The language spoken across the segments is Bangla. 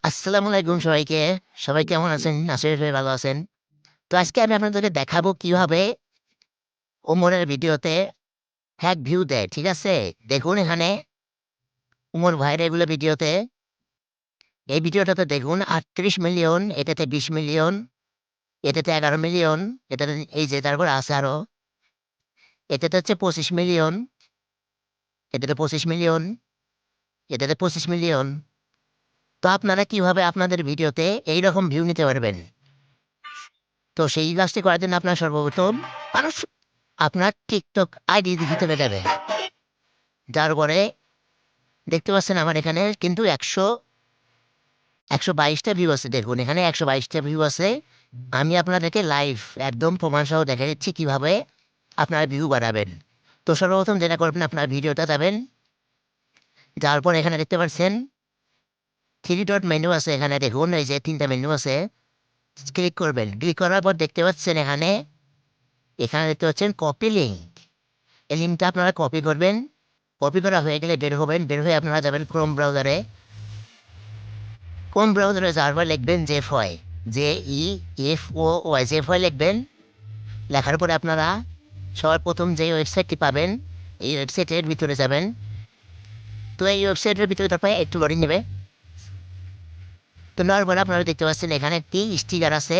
আসসালামু আলাইকুম সবাইকে। সবাই কেমন আছেন? আশা করি ভালো আছেন। তো আজকে আমি আপনাদেরকে দেখাবো কিভাবে ওমরের ভিডিওতে হ্যাক ভিউ দেয়। ঠিক আছে? দেখুন এখানে ওমর ভাইয়ের এগুলো ভিডিওতে এই ভিডিওটাতে দেখুন ৩৮ মিলিয়ন, এটাতে ২০ মিলিয়ন, এটাতে ১১ মিলিয়ন, এটাতে এই যে তারপর আছে আরো। এটাতে হচ্ছে ২৫ মিলিয়ন, এটাতে ২৫ মিলিয়ন, এটাতে ২৫ মিলিয়ন। তো আপনারা কিভাবে আপনাদের ভিডিওতে এইরকম ভিউ নিতে পারবেন? তো সেই কাজটি করার জন্য আপনার সর্বপ্রথম আপনার TikTok আইডি ভিতরে যাবেন। যার পরে দেখতে পাচ্ছেন আমার এখানে কিন্তু ১২২ টা ভিউ আছে দেখুন। এখানে ১২২ টা ভিউ আছে। আমি আপনাদেরকে লাইভ একদম প্রমাণসহ দেখাই দিচ্ছি কিভাবে আপনারা ভিউ বাড়াবেন। তো সর্বপ্রথম যেটা করবেন আপনার ভিডিওটা যাবেন। যাওয়ার পর এখানে দেখতে পাচ্ছেন 3 ডট মেনু আছে এখানে দেখুন এই যে ৩ টা মেনু আছে। ক্লিক করবেন। ক্লিক করার পর দেখতে পাচ্ছেন এখানে দেখতে পাচ্ছেন কপি লিঙ্ক। এই লিঙ্কটা আপনারা কপি করবেন। কপি করা হয়ে গেলে বের হবেন। বের হয়ে আপনারা যাবেন ক্রোম ব্রাউজারে। ক্রোম ব্রাউজারে যাওয়ার পর লিখবেন জেফওয়াই। জেইএফওওয়াই জেফওয়াই লিখবেন। লেখার পরে আপনারা সবার প্রথম যে ওয়েবসাইটটি পাবেন, এই ওয়েবসাইটের ভিতরে যাবেন। তো এই ওয়েবসাইটের ভিতরে তারপরে একটু লোডিং নেবে। তো নেওয়ার পরে আপনারা দেখতে পাচ্ছেন এখানে একটি স্টিকার আছে।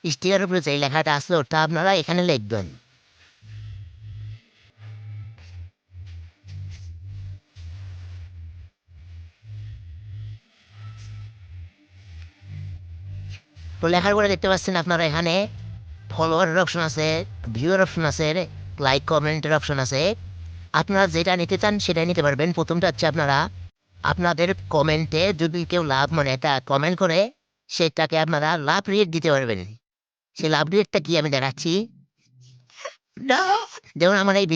স্টিকারের উপরে যেই লেখাটা আছে ওটা আপনারা এখানে লিখবেন। তো লেখার পরে দেখতে পাচ্ছেন আপনারা এখানে ফলোয়ারের অপশন আছে, ভিউয়ের অপশন আছে, লাইক কমেন্টের অপশন আছে। আপনারা যেটা নিতে চান সেটাই নিতে পারবেন। প্রথমটা হচ্ছে আপনারা আপনাদের কমেন্টে যদি কেউ লাভ মানে একটা কমেন্ট করে সেটাকে আপনারা লাভ রেট দিতে পারবেন। সেই লাভ রেটটা কি আমি দেখাচ্ছি। যেমন আমার এই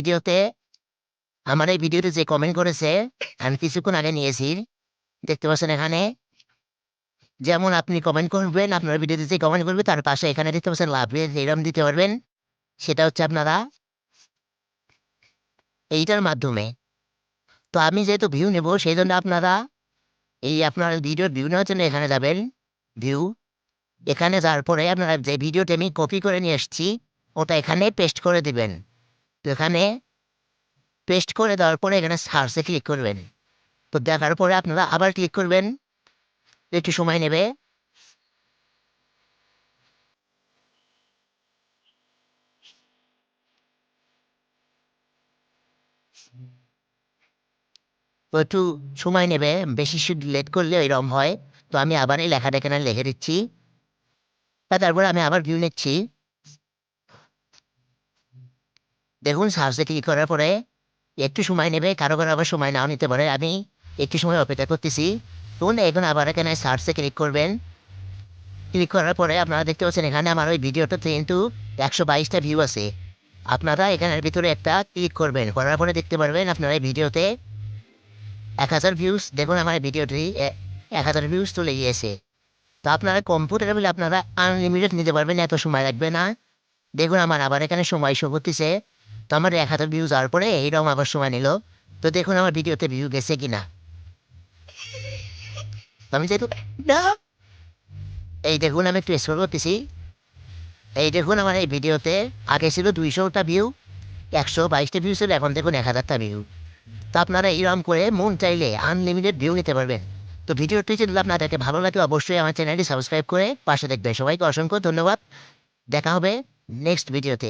ভিডিওতে যে কমেন্ট করেছে আমি কিছুক্ষণ আগে নিয়েছি। দেখতে পাচ্ছেন এখানে যেমন আপনি কমেন্ট করবেন, আপনার ভিডিওতে যে কমেন্ট করবে তার পাশে এখানে দেখতে পাচ্ছেন লাভ রেট এরকম দিতে পারবেন। সেটা হচ্ছে আপনারা এইটার মাধ্যমে। তো আমি যেহেতু ভিউ নেব সেইজন্য আপনারা আপনার ভিডিওর ভিউ নেওয়ার জন্য এখানে যাবেন। ভিউ, এখানে যাওয়ার পরে আপনারা যে ভিডিওটি আমি কপি করে নিয়ে এসেছি ওটা এখানে পেস্ট করে দিবেন। তো এখানে পেস্ট করে দেওয়ার পরে এখানে সার্চে ক্লিক করবেন। তো দেখার পরে আপনারা আবার ক্লিক করবেন। একটু সময় নেবে। তো একটু সময় নেবে, বেশি লেট করলে এরকম হয়। তো আমি আবার এই লেখাটা এখানে লিখে দিচ্ছি। তারপরে আমি আবার ভিউ নিচ্ছি। দেখুন সার্চে ক্লিক করার পরে একটু সময় নেবে, কারো আবার সময় নাও নিতে পারে। আমি একটু সময় অপেক্ষা করতেছি। দেখুন এখন আবার এখানে সার্চে ক্লিক করবেন। ক্লিক করার পরে আপনারা দেখতে পাচ্ছেন এখানে আমার ওই ভিডিওটাতে কিন্তু ১২২ টা ভিউ আছে। আপনারা এখানের ভিতরে একটা ক্লিক করবেন। করার পরে দেখতে পারবেন আপনার এই ভিডিওতে ১,০০০ ভিউজ। দেখুন আমার এই ভিডিওটি ১,০০০ ভিউজ চলে গিয়েছে। তো আপনারা কম্পিউটারে বলে আপনারা আনলিমিটেড নিতে পারবেন, এত সময় লাগবে না। দেখুন আমার আবার এখানে সময় শো করতেছে। তো আমার ১,০০০ ভিউজ যাওয়ার পরে এইরকম আবার সময় নিল। তো দেখুন আমার ভিডিওতে ভিউ গেছে কিনা। তো আমি যেহেতু না এই দেখুন আমি একটু স্ক্রল করতেছি। এই দেখুন আমার এই ভিডিওতে আগে ছিল ২০০ টা ভিউ, ১২২ টা ভিউ ছিল, এখন দেখুন ১,০০০ টা ভিউ। তো আপনারা এরকম করে মন চাইলে আনলিমিটেড ভিউ নিতে পারবেন। তো ভিডিওটি যদি আপনাদেরকে ভালো লাগে অবশ্যই আমার চ্যানেলটি সাবস্ক্রাইব করে পাশে দেখবেন। সবাইকে অসংখ্য ধন্যবাদ। দেখা হবে নেক্সট ভিডিওতে।